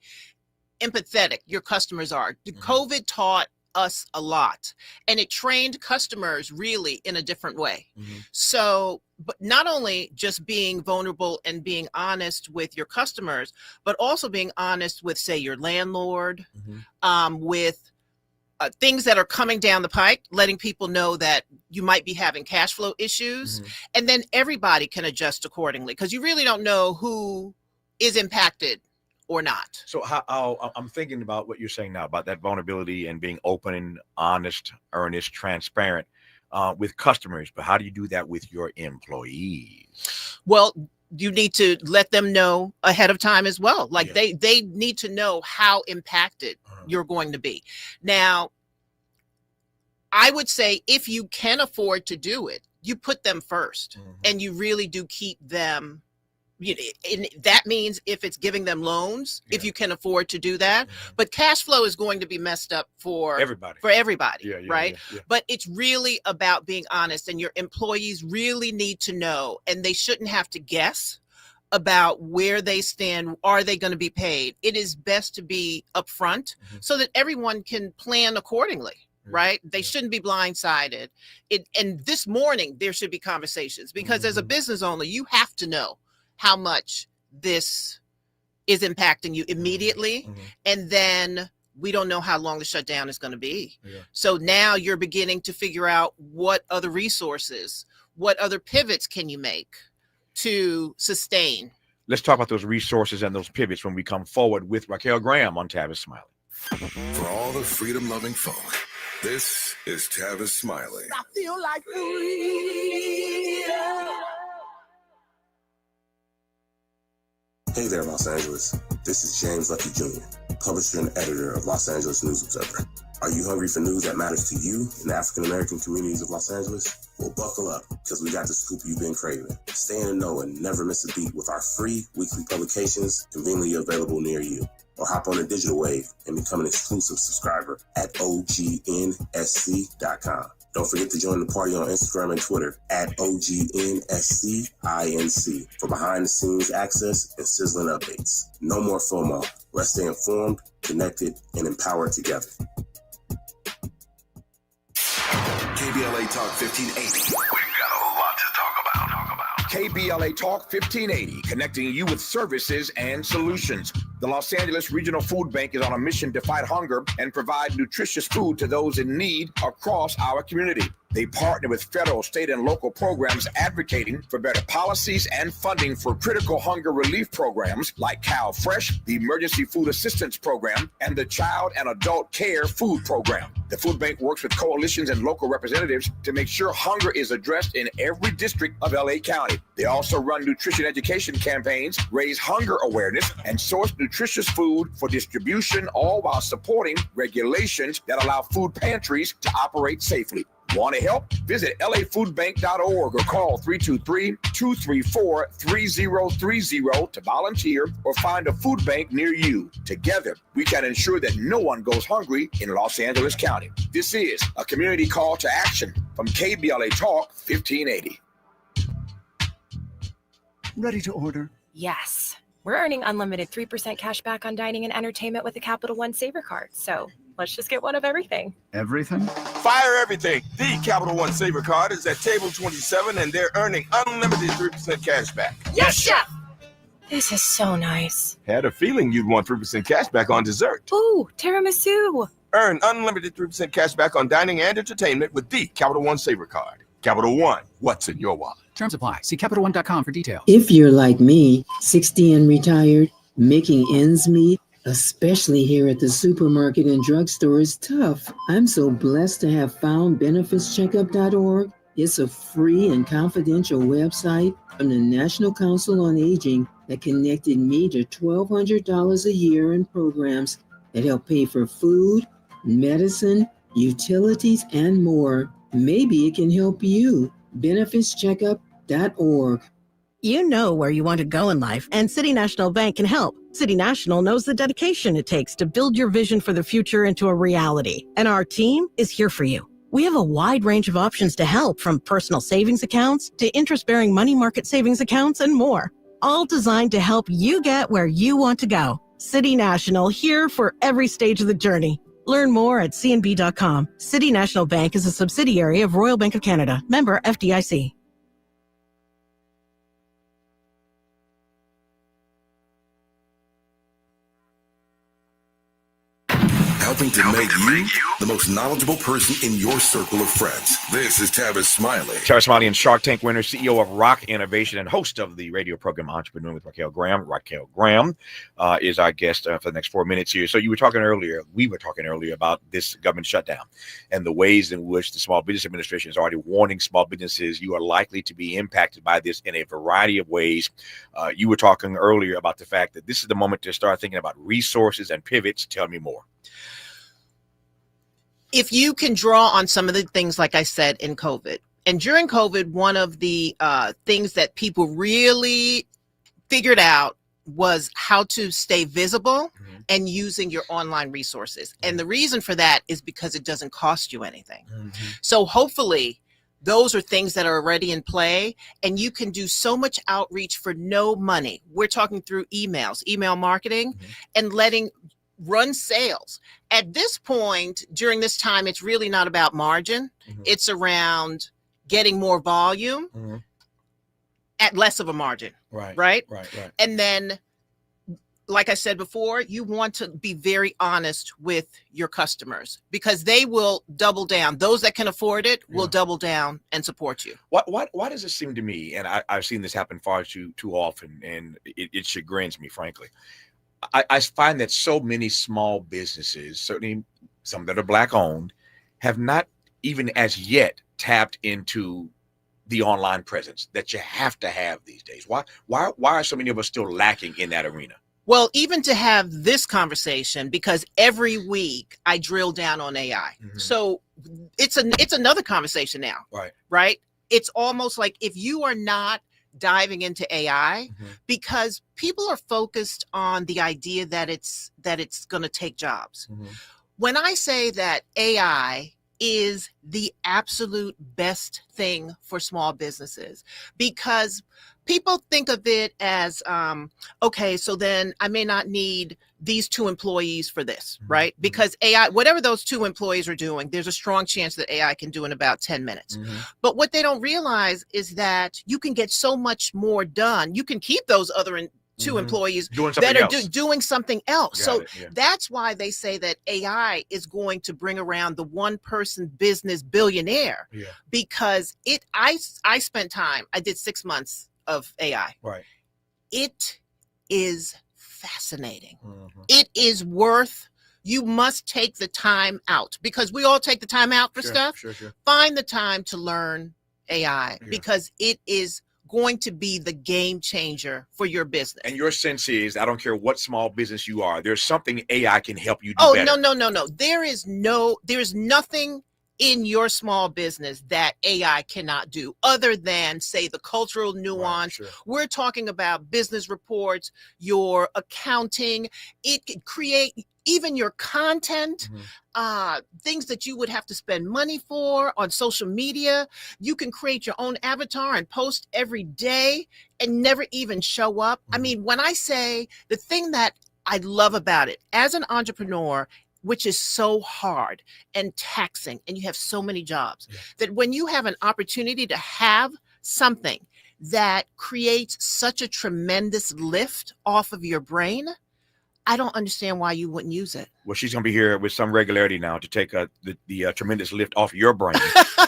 empathetic your customers are. COVID taught us a lot, and it trained customers really in a different way. So, but not only just being vulnerable and being honest with your customers, but also being honest with, say, your landlord, with things that are coming down the pike, letting people know that you might be having cash flow issues, and then everybody can adjust accordingly, because you really don't know who is impacted or not. So I'm thinking about what you're saying now about that vulnerability and being open, honest, earnest, transparent with customers. But how do you do that with your employees? Well, you need to let them know ahead of time as well. Like they need to know how impacted you're going to be. Now, I would say if you can afford to do it, you put them first, and you really do keep them. And that means if it's giving them loans, if you can afford to do that, but cash flow is going to be messed up for everybody, right? But it's really about being honest, and your employees really need to know, and they shouldn't have to guess about where they stand. Are they going to be paid? It is best to be upfront so that everyone can plan accordingly. Right? They shouldn't be blindsided. And this morning, there should be conversations, because as a business owner, you have to know how much this is impacting you immediately. And then we don't know how long the shutdown is going to be. So now you're beginning to figure out what other resources, what other pivots can you make to sustain. Let's talk about those resources and those pivots when we come forward with Raquel Graham on Tavis Smiley. For all the freedom-loving folk, this is Tavis Smiley. I feel like freedom. Hey there, Los Angeles. This is James Lucky Jr., publisher and editor of Los Angeles News Observer. Are you hungry for news that matters to you in the African-American communities of Los Angeles? Well, buckle up, because we got the scoop you've been craving. Stay in the know and never miss a beat with our free weekly publications conveniently available near you. Or hop on the digital wave and become an exclusive subscriber at OGNSC.com. Don't forget to join the party on Instagram and Twitter at OGNSCINC for behind-the-scenes access and sizzling updates. No more FOMO. Let's stay informed, connected, and empowered together. KBLA Talk 1580. We've got a lot to talk about. KBLA Talk 1580, connecting you with services and solutions. The Los Angeles Regional Food Bank is on a mission to fight hunger and provide nutritious food to those in need across our community. They partner with federal, state, and local programs advocating for better policies and funding for critical hunger relief programs like Cal Fresh, the Emergency Food Assistance Program, and the Child and Adult Care Food Program. The food bank works with coalitions and local representatives to make sure hunger is addressed in every district of LA County. They also run nutrition education campaigns, raise hunger awareness, and source nutritious food for distribution, all while supporting regulations that allow food pantries to operate safely. Want to help? Visit lafoodbank.org or call 323-234-3030 to volunteer or find a food bank near you. Together, we can ensure that no one goes hungry in Los Angeles County. This is a community call to action from KBLA Talk 1580. Ready to order? Yes. We're earning unlimited 3% cash back on dining and entertainment with a Capital One Saver card. So let's just get one of everything. Everything? Fire everything. The Capital One Saver card is at table 27, and they're earning unlimited 3% cash back. Yes, Chef! This is so nice. Had a feeling you'd want 3% cash back on dessert. Ooh, tiramisu. Earn unlimited 3% cash back on dining and entertainment with the Capital One Saver card. Capital One, what's in your wallet? Terms apply. See CapitalOne.com for details. If you're like me, 60 and retired, making ends meet, especially here at the supermarket and drugstore, is tough. I'm so blessed to have found benefitscheckup.org. It's a free and confidential website from the National Council on Aging that connected me to $1,200 a year in programs that help pay for food, medicine, utilities, and more. Maybe it can help you. benefitscheckup.org. You know where you want to go in life, and City National Bank can help. City National knows the dedication it takes to build your vision for the future into a reality, and our team is here for you. We have a wide range of options to help, from personal savings accounts to interest-bearing money market savings accounts and more, all designed to help you get where you want to go. City National, here for every stage of the journey. Learn more at cnb.com. City National Bank is a subsidiary of Royal Bank of Canada, member FDIC. Helping to make you the most knowledgeable person in your circle of friends. This is Tavis Smiley. Tavis Smiley and Shark Tank winner, CEO of Roq Innovation, and host of the radio program Entrepreneur with Raquel Graham. Raquel Graham is our guest for the next 4 minutes here. So we were talking earlier about this government shutdown and the ways in which the Small Business Administration is already warning small businesses you are likely to be impacted by this in a variety of ways. You were talking earlier about the fact that this is the moment to start thinking about resources and pivots. Tell me more. If you can draw on some of the things, like I said, in COVID, and during COVID, one of the things that people really figured out was how to stay visible and using your online resources. And the reason for that is because it doesn't cost you anything. So hopefully those are things that are already in play, and you can do so much outreach for no money. We're talking through emails, email marketing, and run sales. At this point, during this time, it's really not about margin. It's around getting more volume at less of a margin. Right. And then, like I said before, you want to be very honest with your customers, because they will double down. Those that can afford it will double down and support you. Why does it seem to me, and I've seen this happen far too often, and it chagrins me, frankly. I find that so many small businesses, certainly some that are Black owned, have not even as yet tapped into the online presence that you have to have these days. Why are so many of us still lacking in that arena? Well, even to have this conversation, because every week I drill down on AI. So it's another conversation now. Right. It's almost like if you are not diving into AI, because people are focused on the idea that it's going to take jobs. When I say that AI is the absolute best thing for small businesses, because people think of it as, okay, so then I may not need these 2 employees for this, right? Because AI, whatever those 2 employees are doing, there's a strong chance that AI can do in about 10 minutes. But what they don't realize is that you can get so much more done. You can keep those other 2 employees that are doing something else. So that's why they say that AI is going to bring around the 1-person business billionaire, because I spent time, I did 6 months of AI. It is fascinating. It is you must take the time out, because we all take the time out for stuff. Find the time to learn AI, because it is going to be the game changer for your business. And your sense is, I don't care what small business you are, there's something AI can help you do better. No. There is nothing in your small business that AI cannot do, other than, say, the cultural nuance. We're talking about business reports, your accounting. It could create even your content, things that you would have to spend money for on social media. You can create your own avatar and post every day and never even show up. I mean, when I say the thing that I love about it as an entrepreneur, which is so hard and taxing, and you have so many jobs, that when you have an opportunity to have something that creates such a tremendous lift off of your brain, I don't understand why you wouldn't use it. Well, she's going to be here with some regularity now to take the tremendous lift off your brain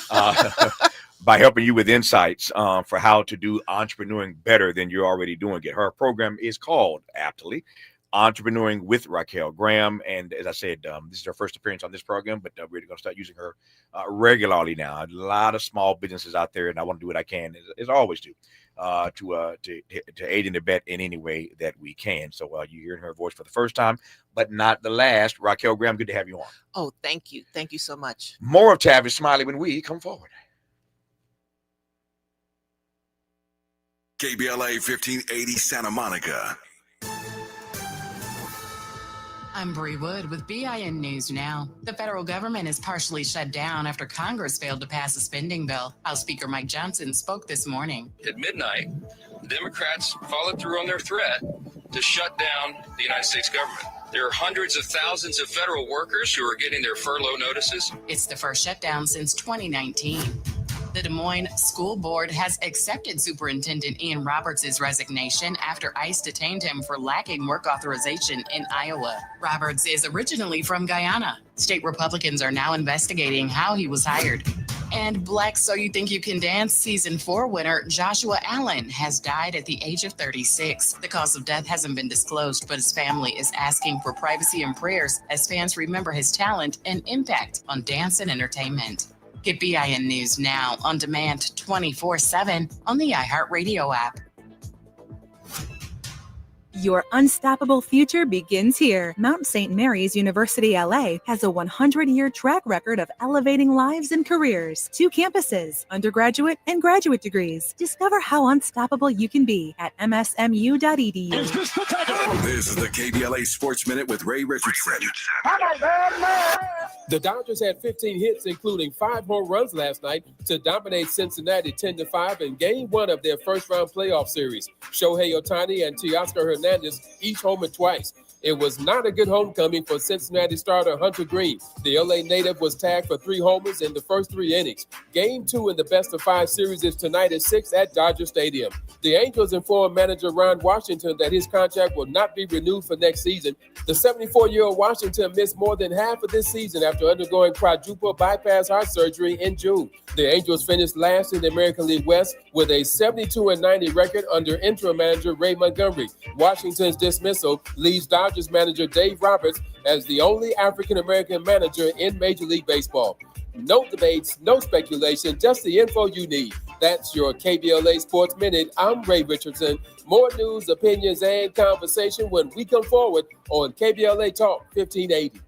by helping you with insights for how to do entrepreneuring better than you're already doing it. Her program is called, aptly, Entrepreneuring with Raquel Graham. And as I said, this is her first appearance on this program, but we're going to start using her regularly now. A lot of small businesses out there, and I want to do what I can, as I always do, to aid and abet in any way that we can. So you're hearing her voice for the first time, but not the last. Raquel Graham, good to have you on. Oh, thank you. Thank you so much. More of Tavis Smiley when we come forward. KBLA 1580 Santa Monica. I'm Bree Wood with BIN News Now. The federal government is partially shut down after Congress failed to pass a spending bill. House Speaker Mike Johnson spoke this morning. At midnight, the Democrats followed through on their threat to shut down the United States government. There are hundreds of thousands of federal workers who are getting their furlough notices. It's the first shutdown since 2019. The Des Moines School Board has accepted Superintendent Ian Roberts' resignation after ICE detained him for lacking work authorization in Iowa. Roberts is originally from Guyana. State Republicans are now investigating how he was hired. And Black So You Think You Can Dance Season 4 winner Joshua Allen has died at the age of 36. The cause of death hasn't been disclosed, but his family is asking for privacy and prayers as fans remember his talent and impact on dance and entertainment. Get BIN News Now on demand 24/7 on the iHeartRadio app. Your unstoppable future begins here. Mount St. Mary's University LA has a 100-year track record of elevating lives and careers. 2 campuses, undergraduate and graduate degrees. Discover how unstoppable you can be at msmu.edu. This is the KBLA Sports Minute with Ray Richardson. The Dodgers had 15 hits, including 5 home runs last night to dominate Cincinnati 10-5 in Game 1 of their first-round playoff series. Shohei Ohtani and Teoscar Hernandez each homered twice. It was not a good homecoming for Cincinnati starter Hunter Green. The LA native was tagged for 3 homers in the first 3 innings. Game 2 in the best-of-5 series is tonight at 6 at Dodger Stadium. The Angels informed manager Ron Washington that his contract will not be renewed for next season. The 74-year-old Washington missed more than half of this season after undergoing quadruple bypass heart surgery in June. The Angels finished last in the American League West with a 72-90 record under interim manager Ray Montgomery. Washington's dismissal leaves Dodgers manager Dave Roberts as the only African-American manager in Major League Baseball. No debates, no speculation, just the info you need. That's your KBLA Sports Minute. I'm Ray Richardson. More news, opinions, and conversation when we come forward on KBLA Talk 1580.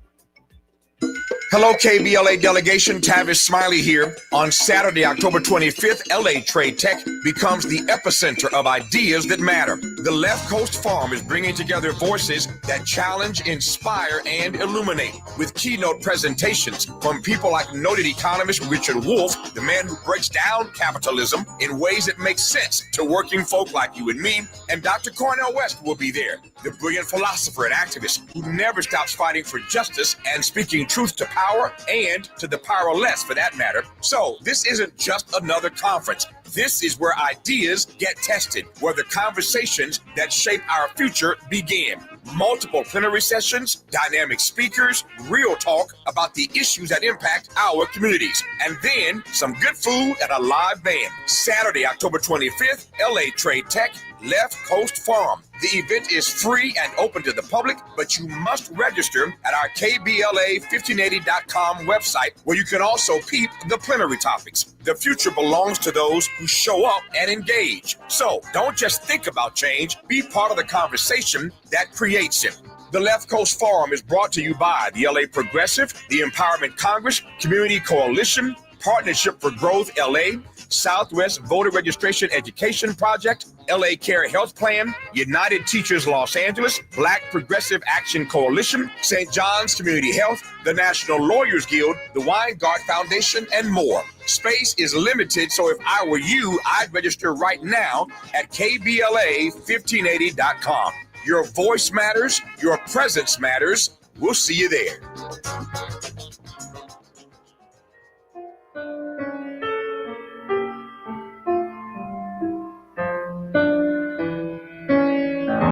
Hello, KBLA delegation. Tavis Smiley here. On Saturday, October 25th, LA Trade Tech becomes the epicenter of ideas that matter. The Left Coast Forum is bringing together voices that challenge, inspire, and illuminate with keynote presentations from people like noted economist Richard Wolff, the man who breaks down capitalism in ways that make sense to working folk like you and me, and Dr. Cornel West will be there, the brilliant philosopher and activist who never stops fighting for justice and speaking truth to power and to the powerless for that matter. So this isn't just another conference. This is where ideas get tested, where the conversations that shape our future begin. Multiple plenary sessions, dynamic speakers, real talk about the issues that impact our communities, and then some good food and a live band. Saturday, October 25th, LA Trade Tech, Left Coast Forum. The event is free and open to the public, but you must register at our KBLA1580.com website, where you can also peep the plenary topics. The future belongs to those who show up and engage. So don't just think about change, be part of the conversation that creates it. The Left Coast Forum is brought to you by the LA Progressive, the Empowerment Congress, Community Coalition, Partnership for Growth LA, Southwest Voter Registration Education Project, LA Care Health Plan, United Teachers Los Angeles, Black Progressive Action Coalition, St. John's Community Health, the National Lawyers Guild, the Weingart Foundation, and more. Space is limited, so if I were you, I'd register right now at KBLA1580.com. Your voice matters, your presence matters. We'll see you there.